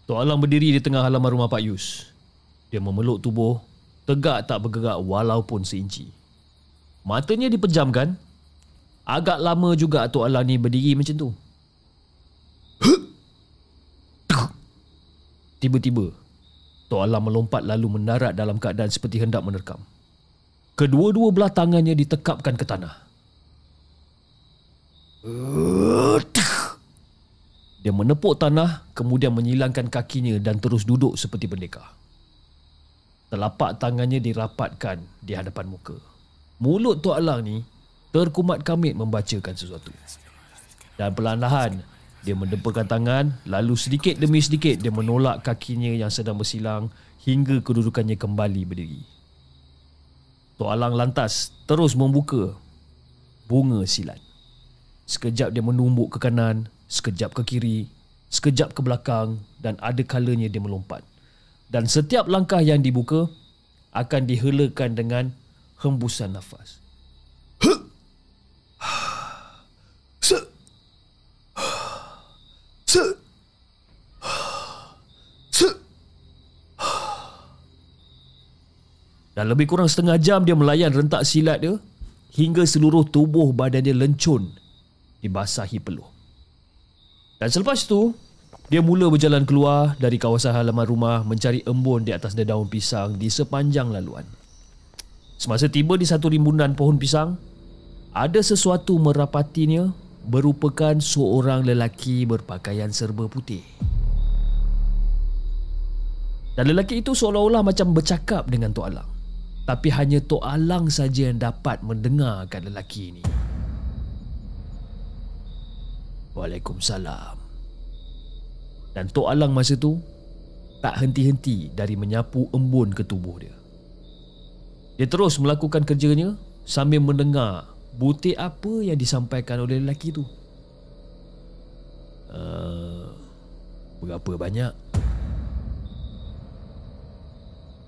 Tok Alang berdiri di tengah halaman rumah Pak Yus. Dia memeluk tubuh, tegak tak bergerak walaupun seinci. Matanya dipejamkan. Agak lama juga Tok Alang ni berdiri macam tu. Tiba-tiba, Tok Alang melompat lalu mendarat dalam keadaan seperti hendak menerkam. Kedua-dua belah tangannya ditekapkan ke tanah. Dia menepuk tanah, kemudian menyilangkan kakinya dan terus duduk seperti pendekar. Telapak tangannya dirapatkan di hadapan muka. Mulut Tok Alang ni terkumat kamit membacakan sesuatu. Dan perlahan-lahan, dia mendepakan tangan, lalu sedikit demi sedikit dia menolak kakinya yang sedang bersilang hingga kedudukannya kembali berdiri. Tok Alang lantas terus membuka bunga silat. Sekejap dia menumbuk ke kanan, sekejap ke kiri, sekejap ke belakang dan ada kalanya dia melompat. Dan setiap langkah yang dibuka akan dihelakan dengan hembusan nafas. Dan lebih kurang setengah jam dia melayan rentak silat dia hingga seluruh tubuh badan dia lencun dibasahi peluh. Dan selepas itu, dia mula berjalan keluar dari kawasan halaman rumah mencari embun di atas daun pisang di sepanjang laluan. Semasa tiba di satu rimbunan pohon pisang, ada sesuatu merapatinya merupakan seorang lelaki berpakaian serba putih. Dan lelaki itu seolah-olah macam bercakap dengan Tok Alang. Tapi hanya Tok Alang saja yang dapat mendengarkan lelaki ini. Waalaikumsalam. Dan Tok Alang masa tu tak henti-henti dari menyapu embun ke tubuh dia. Dia terus melakukan kerjanya sambil mendengar butir apa yang disampaikan oleh lelaki itu. Berapa banyak?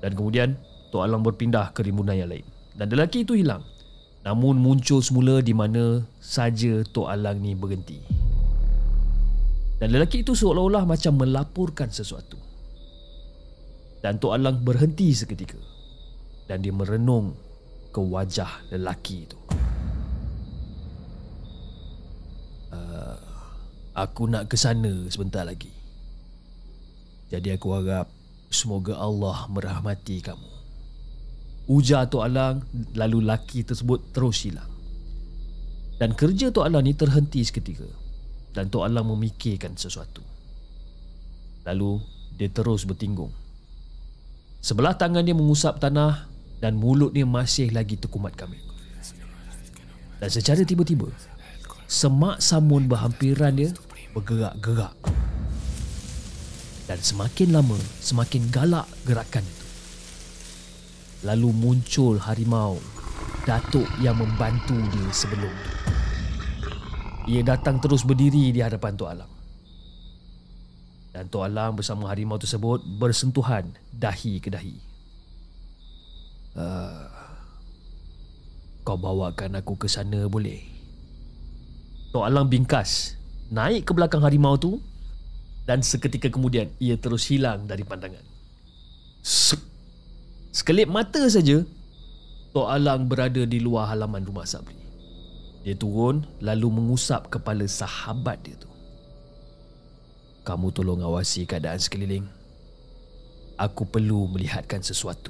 Dan kemudian Tok Alang berpindah ke rimbunan yang lain. Dan lelaki itu hilang. Namun muncul semula di mana saja Tok Alang ni berhenti. Dan lelaki itu seolah-olah macam melaporkan sesuatu. Dan Tok Alang berhenti seketika. Dan dia merenung ke wajah lelaki itu. Aku nak ke sana sebentar lagi. Jadi aku harap semoga Allah merahmati kamu. Ujar Tok Alang, lalu lelaki tersebut terus hilang. Dan kerja Tok Alang ni terhenti seketika. Dan Tok Alang memikirkan sesuatu. Lalu dia terus bertinggung. Sebelah tangan dia mengusap tanah dan mulut dia masih lagi terkumat kamit. Dan secara tiba-tiba, semak samun berhampiran dia bergerak-gerak. Dan semakin lama, semakin galak gerakan itu. Lalu muncul harimau datuk yang membantu dia sebelum itu. Ia datang terus berdiri di hadapan Tok Alang. Dan Tok Alang bersama harimau tersebut bersentuhan dahi ke dahi. Kau bawakan aku ke sana boleh? Tok Alang bingkas naik ke belakang harimau tu dan seketika kemudian ia terus hilang dari pandangan. Sekelip mata saja Tok Alang berada di luar halaman rumah Sabri. Dia turun lalu mengusap kepala sahabat dia tu. Kamu tolong awasi keadaan sekeliling. Aku perlu melihatkan sesuatu.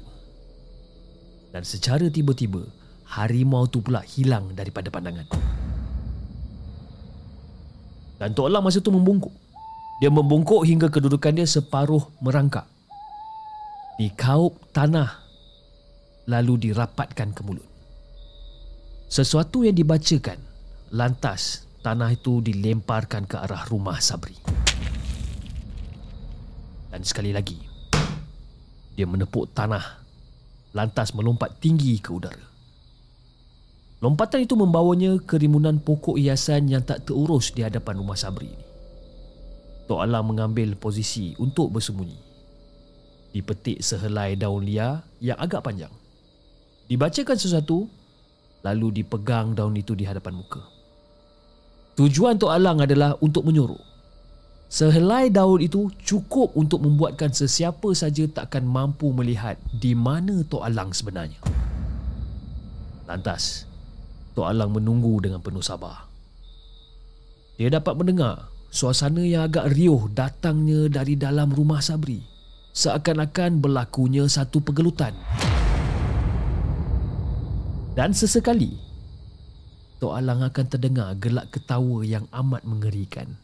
Dan secara tiba-tiba harimau tu pula hilang daripada pandangan. Dan Tok Alang masa tu membungkuk. Dia membungkuk hingga kedudukan dia separuh merangkak. Dikaup tanah lalu dirapatkan ke mulut. Sesuatu yang dibacakan, lantas tanah itu dilemparkan ke arah rumah Sabri. Dan sekali lagi dia menepuk tanah, lantas melompat tinggi ke udara. Lompatan itu membawanya ke rimbunan pokok hiasan yang tak terurus di hadapan rumah Sabri ini. Tok Alang mengambil posisi untuk bersembunyi. Dipetik sehelai daun liar yang agak panjang. Dibacakan sesuatu, lalu dipegang daun itu di hadapan muka. Tujuan Tok Alang adalah untuk menyuruh. Sehelai daun itu cukup untuk membuatkan sesiapa saja takkan mampu melihat di mana Tok Alang sebenarnya. Lantas, Tok Alang menunggu dengan penuh sabar. Dia dapat mendengar suasana yang agak riuh datangnya dari dalam rumah Sabri, seakan-akan berlakunya satu pergelutan. Dan sesekali, Tok Alang akan terdengar gelak ketawa yang amat mengerikan.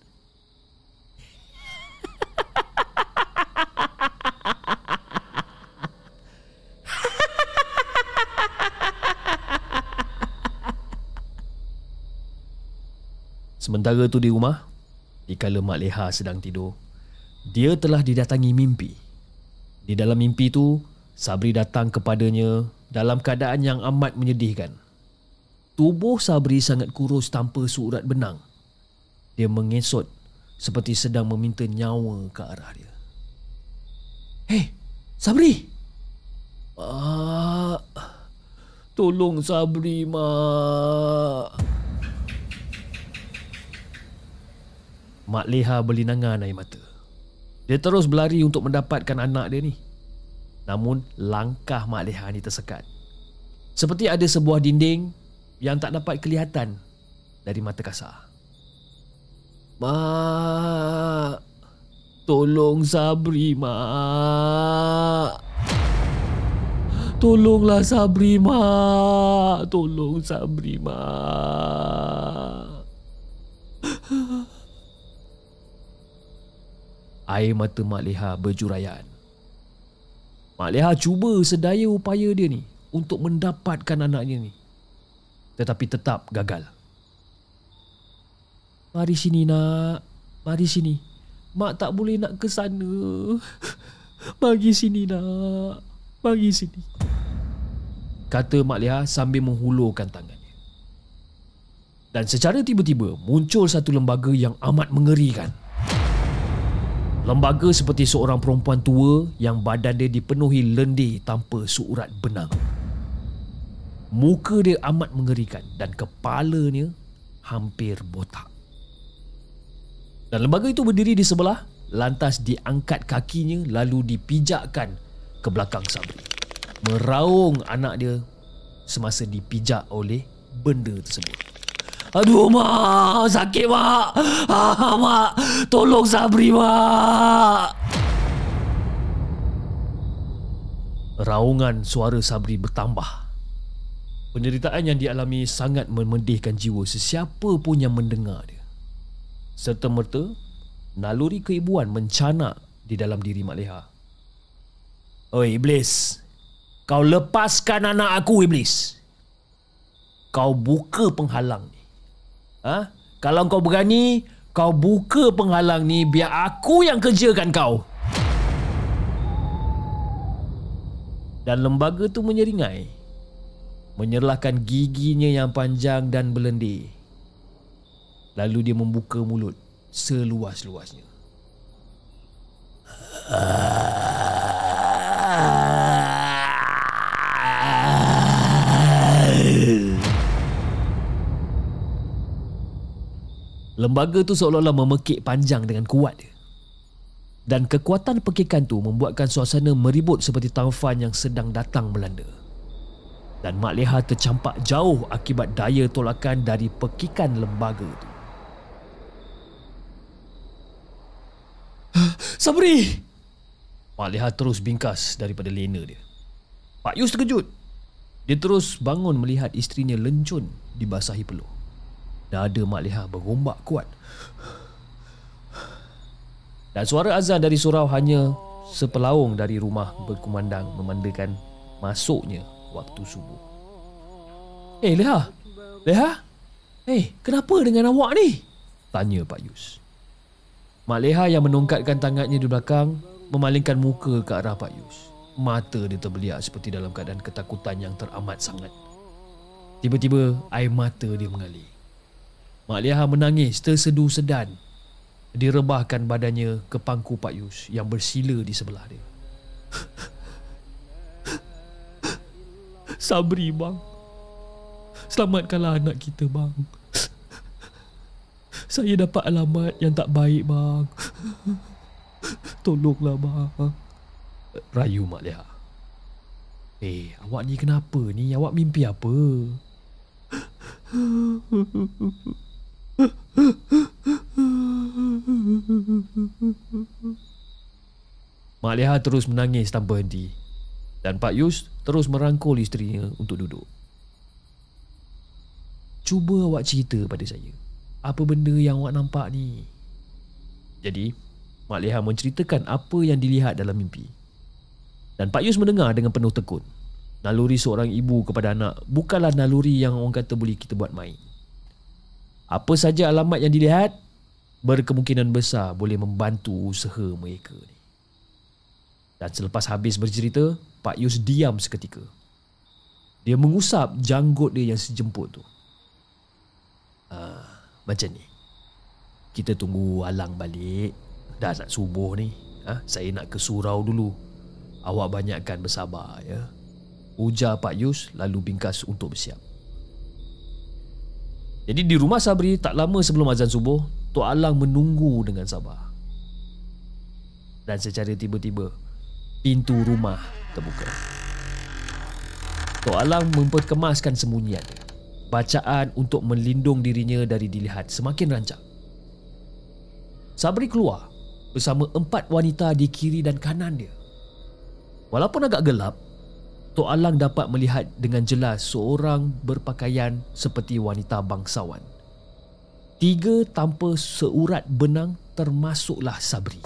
Sementara tu di rumah, dikala Mak Leha sedang tidur, dia telah didatangi mimpi. Di dalam mimpi tu, Sabri datang kepadanya dalam keadaan yang amat menyedihkan. Tubuh Sabri sangat kurus tanpa surat benang. Dia mengesot seperti sedang meminta nyawa ke arah dia. "Hei, Sabri! Mak, tolong Sabri, Mak." Mak Leha berlinangan air mata. Dia terus berlari untuk mendapatkan anak dia ni. Namun langkah Mak Leha ni tersekat. Seperti ada sebuah dinding yang tak dapat kelihatan dari mata kasar. "Mak, tolong Sabri, Mak. Tolonglah Sabri, Mak. Tolong Sabri, Mak." Air mata Mak Leha berjuraian. Mak Leha cuba sedaya upaya dia ni untuk mendapatkan anaknya ni, tetapi tetap gagal. "Mari sini, nak. Mari sini. Mak tak boleh nak ke sana. Mari sini, nak. Mari sini," kata Mak Leha sambil menghulurkan tangannya. Dan secara tiba-tiba muncul satu lembaga yang amat mengerikan. Lembaga seperti seorang perempuan tua yang badan dia dipenuhi lendir tanpa surat benang. Muka dia amat mengerikan dan kepalanya hampir botak. Dan lembaga itu berdiri di sebelah, lantas diangkat kakinya lalu dipijakkan ke belakang Sabri, meraung anak dia semasa dipijak oleh benda tersebut. "Aduh, Mak, sakit, Mak. Mak, tolong Sabri, Mak." Raungan suara Sabri bertambah. Penderitaan yang dialami sangat memedihkan jiwa sesiapa pun yang mendengar dia. Serta-merta, naluri keibuan mencanak di dalam diri Mak Leha. "Oi, Iblis. Kau lepaskan anak aku, Iblis. Kau buka penghalang ni. Kalau kau berani, kau buka penghalang ni biar aku yang kerjakan kau." Dan lembaga tu menyeringai, menyerlahkan giginya yang panjang dan berlendir. Lalu dia membuka mulut seluas-luasnya. Lembaga tu seolah-olah memekik panjang dengan kuat dia. Dan kekuatan pekikan tu membuatkan suasana meribut seperti taufan yang sedang datang melanda. Dan Mak Leha tercampak jauh akibat daya tolakan dari pekikan lembaga tu. "Sabri!" Mak Leha terus bingkas daripada lena dia. Pak Yus terkejut. Dia terus bangun melihat isterinya lencun dibasahi peluh. Dada Mak Leha bergombak kuat. Dan suara azan dari surau hanya sepelaung dari rumah berkumandang memandakan masuknya waktu subuh. "Eh, Leha? Leha? Kenapa dengan awak ni?" tanya Pak Yus. Mak Leha yang menongkatkan tangannya di belakang memalingkan muka ke arah Pak Yus. Mata dia terbeliak seperti dalam keadaan ketakutan yang teramat sangat. Tiba-tiba air mata dia mengalir. Mak Leha menangis tersedu sedan. Dia rebahkan badannya ke pangku Pak Yus yang bersila di sebelah dia. "Sabri, bang. Selamatkanlah anak kita, bang. Saya dapat alamat yang tak baik bang. Tolonglah bang. Rayu Mak Leha. Awak ni kenapa ni? Awak mimpi apa? Mak Leha terus menangis tanpa henti dan Pak Yus terus merangkul isterinya untuk duduk. Cuba awak cerita pada saya, apa benda yang awak nampak ni? Jadi, Mak Leha menceritakan apa yang dilihat dalam mimpi. Dan Pak Yus mendengar dengan penuh tekun. Naluri seorang ibu kepada anak bukanlah naluri yang orang kata boleh kita buat main. Apa saja alamat yang dilihat berkemungkinan besar boleh membantu usaha mereka ni. Dan selepas habis bercerita, Pak Yus diam seketika. Dia mengusap janggut dia yang sejemput tu. Macam ni. Kita tunggu Alang balik. Dah nak subuh ni. Saya nak ke surau dulu. Awak banyakkan bersabar ya. Ujar Pak Yus lalu bingkas untuk bersiap. Jadi di rumah Sabri tak lama sebelum azan subuh, Tok Alang menunggu dengan sabar. Dan secara tiba-tiba, pintu rumah terbuka. Tok Alang memperkemaskan sembunyian. Bacaan untuk melindung dirinya dari dilihat semakin rancak. Sabri keluar bersama 4 wanita di kiri dan kanan dia. Walaupun agak gelap, Tok Alang dapat melihat dengan jelas seorang berpakaian seperti wanita bangsawan. 3 tanpa seurat benang termasuklah Sabri.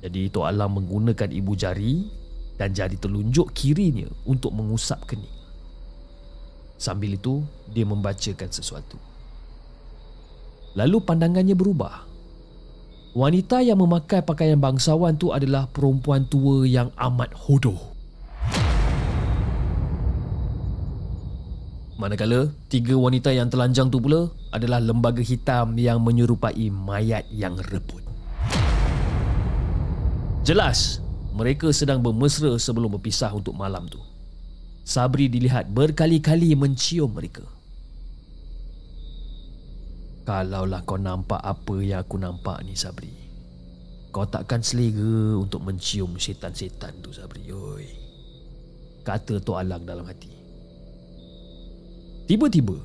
Jadi Tok Alang menggunakan ibu jari dan jari telunjuk kirinya untuk mengusap kening. Sambil itu, dia membacakan sesuatu. Lalu pandangannya berubah. Wanita yang memakai pakaian bangsawan tu adalah perempuan tua yang amat hodoh. Manakala 3 wanita yang telanjang tu pula adalah lembaga hitam yang menyerupai mayat yang rebut. Jelas, mereka sedang bermesra sebelum berpisah untuk malam tu. Sabri dilihat berkali-kali mencium mereka. Kalaulah kau nampak apa yang aku nampak ni Sabri, kau takkan selera untuk mencium setan-setan tu Sabri. Oi, kata Tok Alang dalam hati. Tiba-tiba,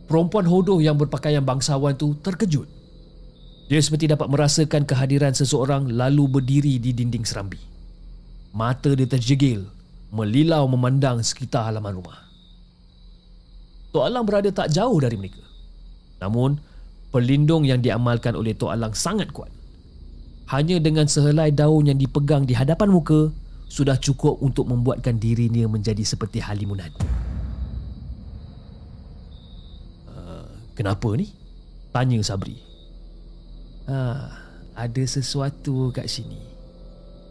perempuan hodoh yang berpakaian bangsawan tu terkejut. Dia seperti dapat merasakan kehadiran seseorang lalu berdiri di dinding serambi. Mata dia terjegil, melilau memandang sekitar halaman rumah. Tok Alang berada tak jauh dari mereka. Namun, pelindung yang diamalkan oleh Tok Alang sangat kuat. Hanya dengan sehelai daun yang dipegang di hadapan muka, sudah cukup untuk membuatkan dirinya menjadi seperti halimunan. Kenapa ni? Tanya Sabri. Ada sesuatu kat sini,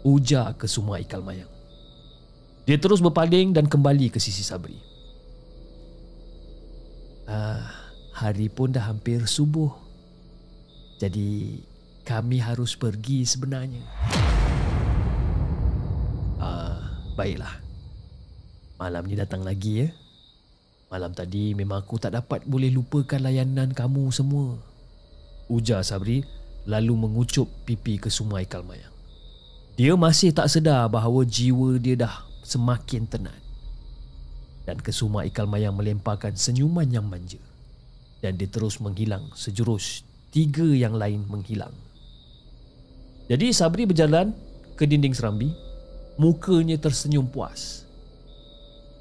ujar Kesuma Ikal Mayang. Dia terus berpaling dan kembali ke sisi Sabri. Hari pun dah hampir subuh. Jadi kami harus pergi sebenarnya. Baiklah. Malam ni datang lagi ya. Malam tadi memang aku tak dapat boleh lupakan layanan kamu semua, ujar Sabri lalu mengucup pipi Kesuma Ikal Mayang. Dia masih tak sedar bahawa jiwa dia dah semakin tenat. Dan Kesuma Ikal Mayang melemparkan senyuman yang manja. Dan dia terus menghilang sejurus 3 yang lain menghilang. Jadi Sabri berjalan ke dinding serambi. Mukanya tersenyum puas.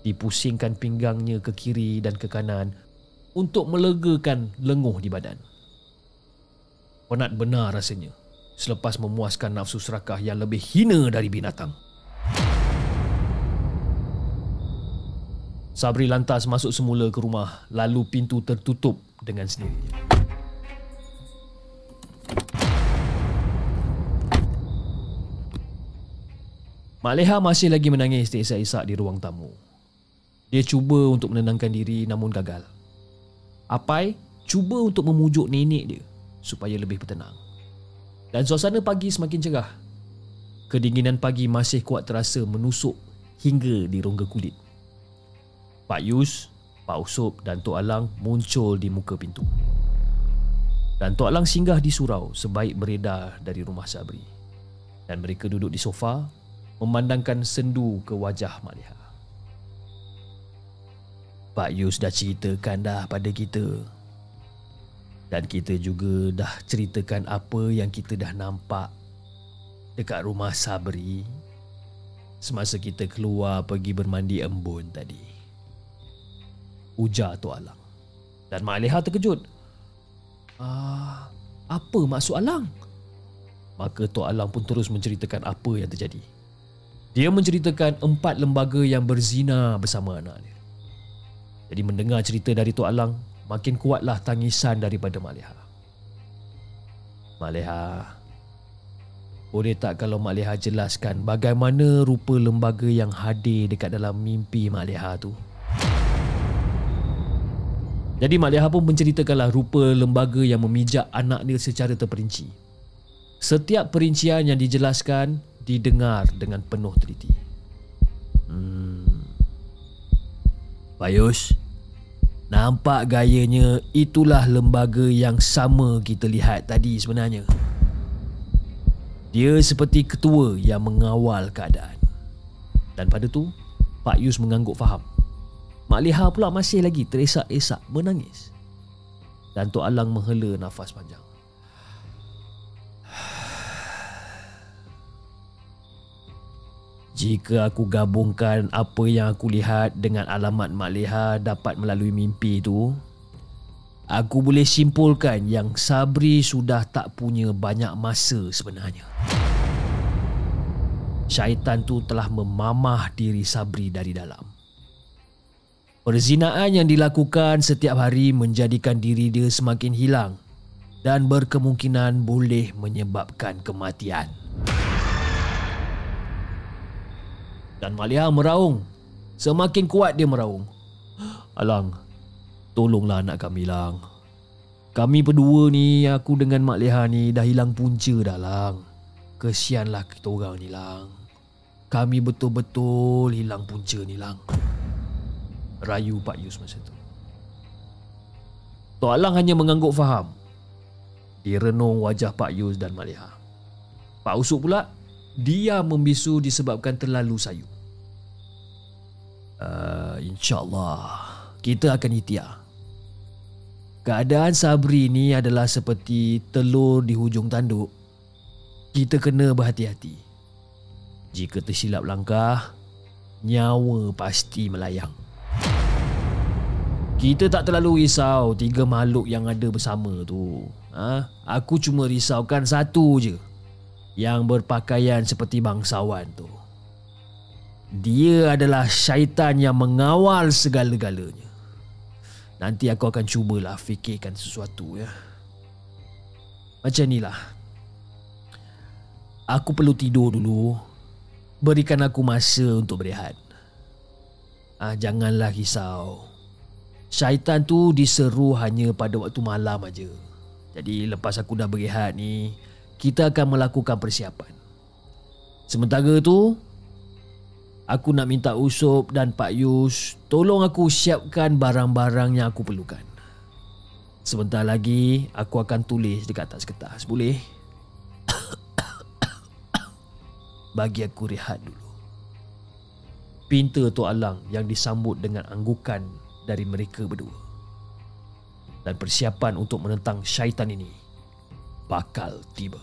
Dipusingkan pinggangnya ke kiri dan ke kanan untuk melegakan lenguh di badan. Penat benar rasanya selepas memuaskan nafsu serakah yang lebih hina dari binatang. Sabri lantas masuk semula ke rumah, lalu pintu tertutup dengan sendirinya. Mak Leha masih lagi menangis terisak-isak di ruang tamu. Dia cuba untuk menenangkan diri namun gagal. Apai cuba untuk memujuk nenek dia supaya lebih bertenang. Dan suasana pagi semakin cerah. Kedinginan pagi masih kuat terasa menusuk hingga di rongga kulit. Pak Yus Pak Usop dan Tok Alang muncul di muka pintu. Dan Tok Alang singgah di surau sebaik beredar dari rumah Sabri. Dan mereka duduk di sofa memandangkan sendu ke wajah Mak Leha. Pak Yus dah ceritakan dah pada kita. Dan kita juga dah ceritakan apa yang kita dah nampak dekat rumah Sabri semasa kita keluar pergi bermandi embun tadi, ujar Tok Alang. Dan Mak Leha terkejut. Apa maksud Alang? Maka Tok Alang pun terus menceritakan apa yang terjadi. Dia menceritakan 4 lembaga yang berzina bersama anak dia. Jadi mendengar cerita dari Tok Alang, makin kuatlah tangisan daripada Mak Leha. Mak Leha, boleh tak kalau Mak Leha jelaskan bagaimana rupa lembaga yang hadir dekat dalam mimpi Mak Leha tu? Jadi Mak Leha pun menceritakanlah rupa lembaga yang memijak anak dia secara terperinci. Setiap perincian yang dijelaskan didengar dengan penuh teliti. Pak Yus, nampak gayanya itulah lembaga yang sama kita lihat tadi sebenarnya. Dia seperti ketua yang mengawal keadaan. Dan pada tu, Pak Yus mengangguk faham. Mak Leha pula masih lagi teresak-esak menangis. Dan Tok Alang menghela nafas panjang. Jika aku gabungkan apa yang aku lihat dengan alamat Mak Leha dapat melalui mimpi itu, aku boleh simpulkan yang Sabri sudah tak punya banyak masa sebenarnya. Syaitan tu telah memamah diri Sabri dari dalam. Perzinaan yang dilakukan setiap hari menjadikan diri dia semakin hilang dan berkemungkinan boleh menyebabkan kematian. Dan Mak Leha meraung. Semakin kuat dia meraung. Alang, tolonglah anak kami, Lang. Kami berdua ni, aku dengan Mak Leha ni dah hilang punca dah, Lang. Kesianlah kita orang ni, Lang. Kami betul-betul hilang punca ni, Lang. Rayu Pak Yus masa tu. Tok Alang hanya mengangguk faham. Direnung wajah Pak Yus dan Mak Leha. Pak Usop pula dia membisu disebabkan terlalu sayu. InsyaAllah kita akan ikhtiar. Keadaan Sabri ni adalah seperti telur di hujung tanduk. Kita kena berhati-hati. Jika tersilap langkah, nyawa pasti melayang. Kita tak terlalu risau 3 makhluk yang ada bersama tu. Aku cuma risaukan satu je, yang berpakaian seperti bangsawan tu. Dia adalah syaitan yang mengawal segala-galanya. Nanti aku akan cubalah fikirkan sesuatu ya. Macam inilah. Aku perlu tidur dulu. Berikan aku masa untuk berehat. Janganlah risau. Syaitan tu diseru hanya pada waktu malam aja. Jadi lepas aku dah berehat ni, kita akan melakukan persiapan. Sementara tu, aku nak minta Usop dan Pak Yus tolong aku siapkan barang-barang yang aku perlukan. Sebentar lagi aku akan tulis dekat atas kertas. Boleh? Bagi aku rehat dulu. Pinta Tok Alang yang disambut dengan anggukan dari mereka berdua. Dan persiapan untuk menentang syaitan ini bakal tiba.